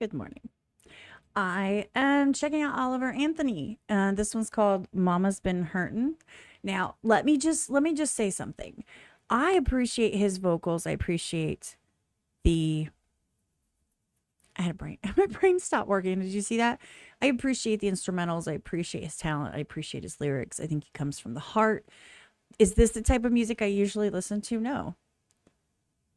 Good morning. I am checking out Oliver Anthony. This one's called Mama's Been Hurtin'. Now, let me just say something. I appreciate his vocals. I appreciate the I had a brain. My brain stopped working. Did you see that? I appreciate the instrumentals. I appreciate his talent. I appreciate his lyrics. I think he comes from the heart. Is this the type of music I usually listen to? No.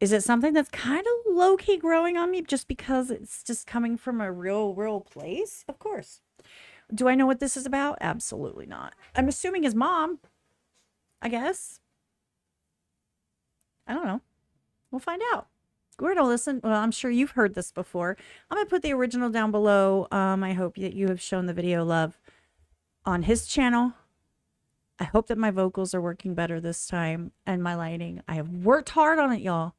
Is it something that's kind of low key growing on me just because it's just coming from a real place? Of course. Do I know what this is about? Absolutely not. I'm assuming his mom, I guess. I don't know. We'll find out. We're going to listen. Well, I'm sure you've heard this before. I'm going to put the original down below. I hope that you have shown the video love on his channel. I hope that my vocals are working better this time and my lighting. I have worked hard on it, y'all.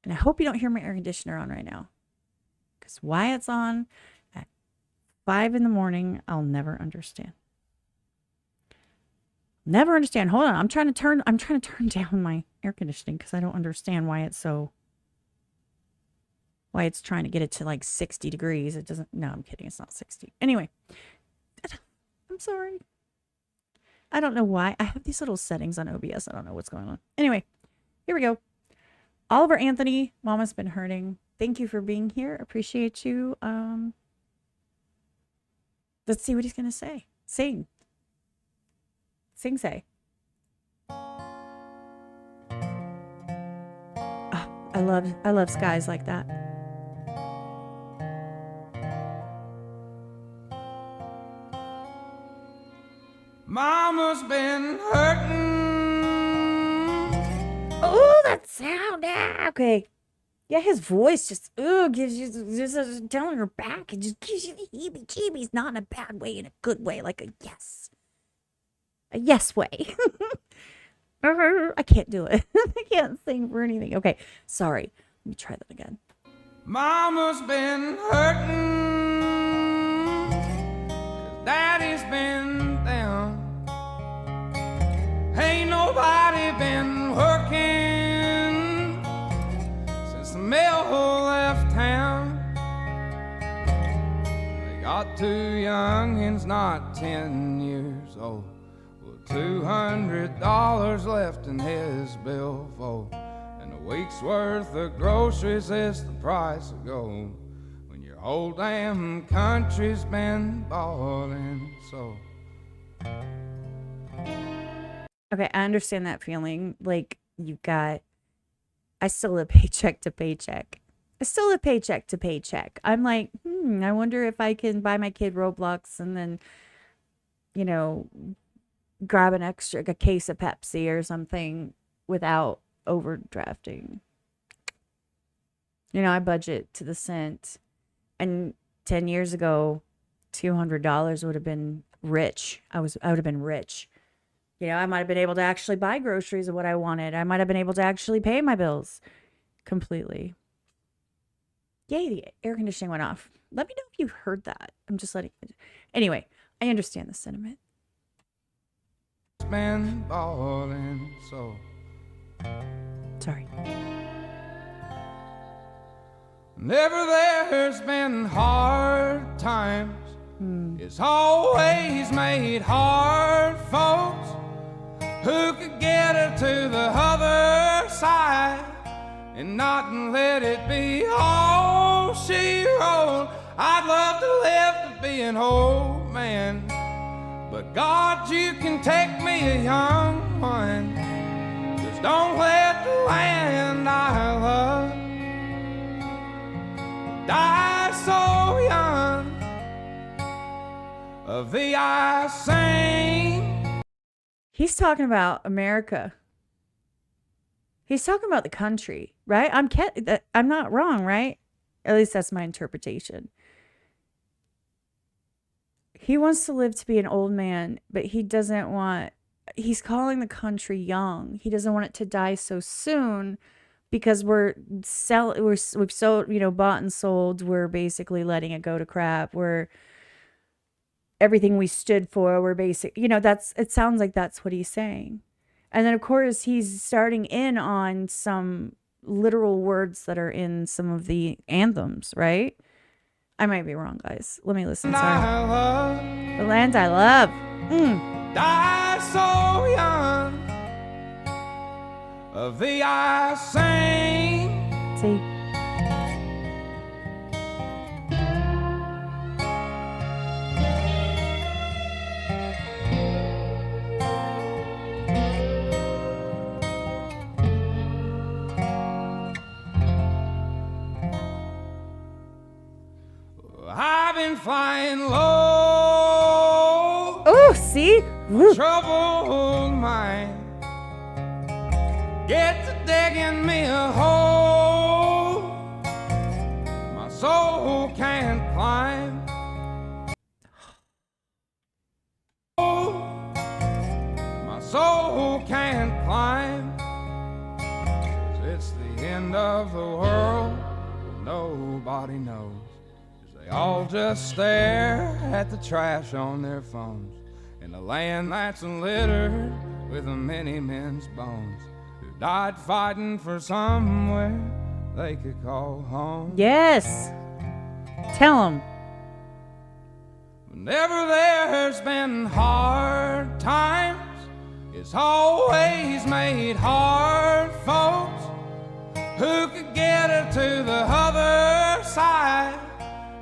And I hope you don't hear my air conditioner on right now. Because why it's on at 5 in the morning, I'll never understand. Never understand. Hold on. I'm trying to turn down my air conditioning because I don't understand why it's trying to get it to like 60 degrees. It doesn't. No, I'm kidding. It's not 60. Anyway, I'm sorry. I don't know why. I have these little settings on OBS. I don't know what's going on. Anyway, here we go. Oliver Anthony, Mama's Been Hurting. Thank you for being here. Appreciate you. Let's see what he's gonna say. Sing. Say. Oh, I love skies like that. Mama's been hurting. Oh, that sound. Okay. Yeah, his voice just gives you just down your back. It just gives you the heebie-jeebies, not in a bad way, in a good way, like a yes way. I can't do it. I can't sing for anything. Okay, sorry. Let me try that again. Mama's been hurting. 'Cause Daddy's been down. Ain't nobody been working since the mill left town. They got 2 youngins, not 10 years old. With $200 left in his billfold, and a week's worth of groceries is the price of gold when your whole damn country's been bought and sold. Okay, I understand that feeling. Like, I still live paycheck to paycheck. I'm like, I wonder if I can buy my kid Roblox and then, grab a case of Pepsi or something without overdrafting. I budget to the cent. And 10 years ago, $200 would have been rich. I would have been rich. I might have been able to actually buy groceries of what I wanted. I might have been able to actually pay my bills completely. Yay, the air conditioning went off. Let me know if you heard that. I'm just letting it. Anyway, I understand the sentiment. It's been bought and sold. Sorry. Never there's been hard times. It's always made hard folks who could get her to the other side and not let it be all she wrote. I'd love to live to be an old man, but God, you can take me a young one. Just don't let the land I love die so young. Of thee I sing. He's talking about America. He's talking about the country, right? I'm not wrong, right? At least that's my interpretation. He wants to live to be an old man, but he's calling the country young. He doesn't want it to die so soon because we've sold, bought and sold. We're basically letting it go to crap. Everything we stood for, it sounds like that's what he's saying. And then of course he's starting in on some literal words that are in some of the anthems, right? I might be wrong, guys. Let me listen. Sorry. The land I love. Die so young, of thee I sing. See. I've been flying low. Oh, see? Woo. Troubled mind. Get to digging me a hole. My soul can't climb. My soul can't climb. So it's the end of the world. Nobody knows. They all just stare at the trash on their phones in a land that's littered with many men's bones who died fighting for somewhere they could call home. Yes. Tell them. Whenever there's been hard times, it's always made hard folks who could get her to the other side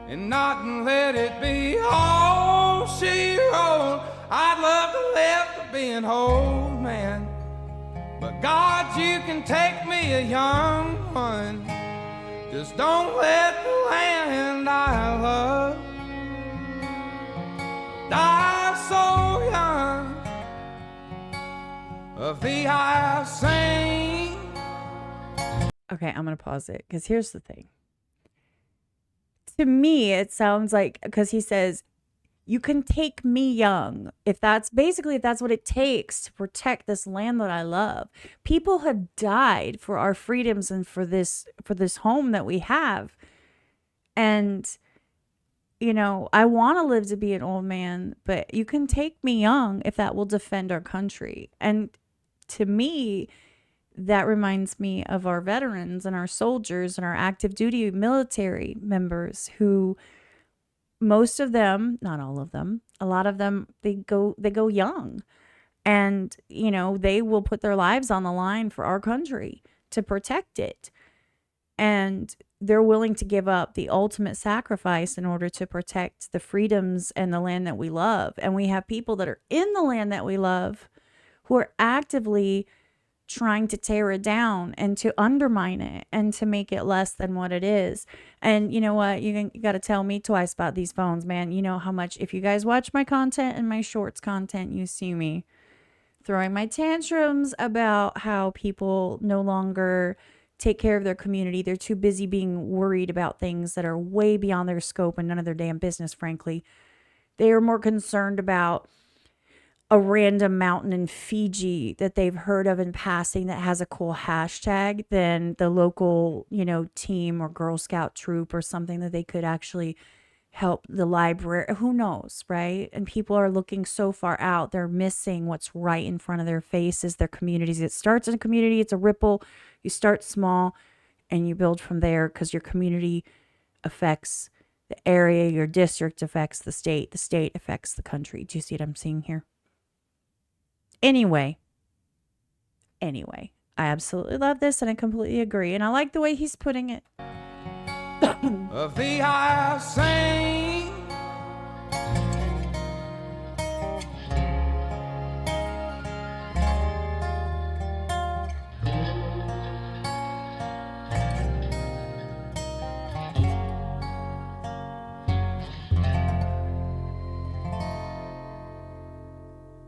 and not let it be all she wrote. I'd love to live to be an old man, but God, you can take me a young one. Just don't let the land I love die so young. Of thee I sing. Okay, I'm going to pause it because here's the thing. To me, it sounds like, because he says, you can take me young. If that's what it takes to protect this land that I love. People have died for our freedoms and for this home that we have. And, you know, I want to live to be an old man, but you can take me young if that will defend our country. And to me, that reminds me of our veterans and our soldiers and our active duty military members who, most of them, not all of them, a lot of them, they go young, and, you know, they will put their lives on the line for our country to protect it. And they're willing to give up the ultimate sacrifice in order to protect the freedoms and the land that we love. And we have people that are in the land that we love who are actively trying to tear it down and to undermine it and to make it less than what it is. And you know what? You got to tell me twice about these phones, man. You know how much, if you guys watch my content and my shorts content, you see me throwing my tantrums about how people no longer take care of their community. They're too busy being worried about things that are way beyond their scope and none of their damn business, frankly. They are more concerned about a random mountain in Fiji that they've heard of in passing that has a cool hashtag than the local, you know, team or Girl Scout troop or something that they could actually help the library. Who knows, right? And people are looking so far out. They're missing what's right in front of their faces, their communities. It starts in a community. It's a ripple. You start small and you build from there, because your community affects the area, your district affects the state affects the country. Do you see what I'm seeing here? Anyway, I absolutely love this and I completely agree. And I like the way he's putting it. Of thee I sing.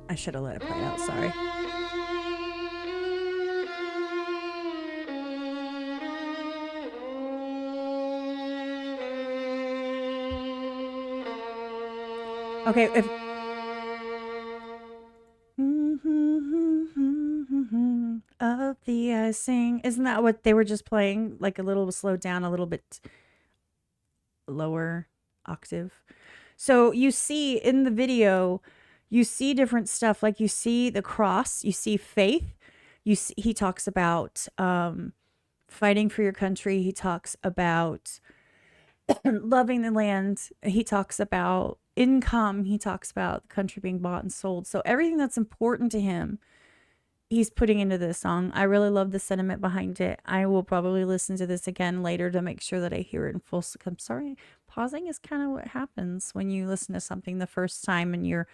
I should have let it play out. Sorry. Okay, if of the I sing, isn't that what they were just playing? Like a little slowed down, a little bit lower octave. So you see in the video, you see different stuff. Like you see the cross, you see faith. He talks about fighting for your country. He talks about loving the land. He talks about income. He talks about the country being bought and sold. So everything that's important to him, he's putting into this song. I really love the sentiment behind it. I will probably listen to this again later to make sure that I hear it in full. I'm sorry, pausing is kind of what happens when you listen to something the first time and you're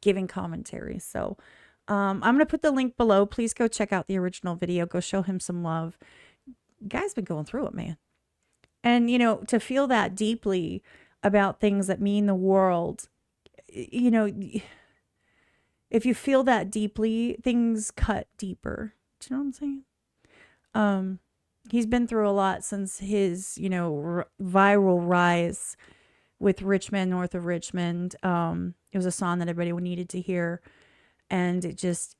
giving commentary. So I'm going to put the link below. Please go check out the original video. Go show him some love. Guy's been going through it, man. And, you know, to feel that deeply about things that mean the world, you know, if you feel that deeply, things cut deeper. Do you know what I'm saying? He's been through a lot since his, you know, viral rise with Richmond, north of Richmond. It was a song that everybody needed to hear, and it just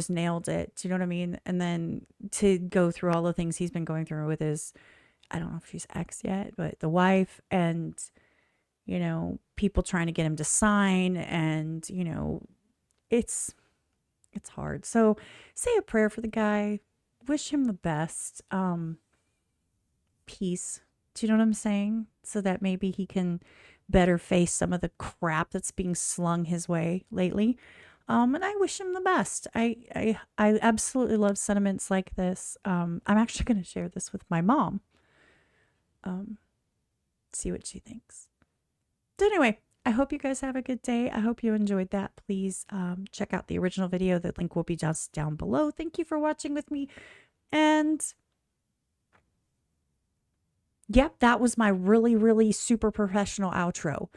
nailed it. Do you know what I mean? And then to go through all the things he's been going through with his, I don't know if she's ex yet, but the wife, and, you know, people trying to get him to sign, and, you know, it's hard. So say a prayer for the guy, wish him the best, peace. Do you know what I'm saying? So that maybe he can better face some of the crap that's being slung his way lately. And I wish him the best. I absolutely love sentiments like this. I'm actually going to share this with my mom. See what she thinks. So anyway, I hope you guys have a good day. I hope you enjoyed that. Please check out the original video. The link will be just down below. Thank you for watching with me. And yep, that was my really, really super professional outro.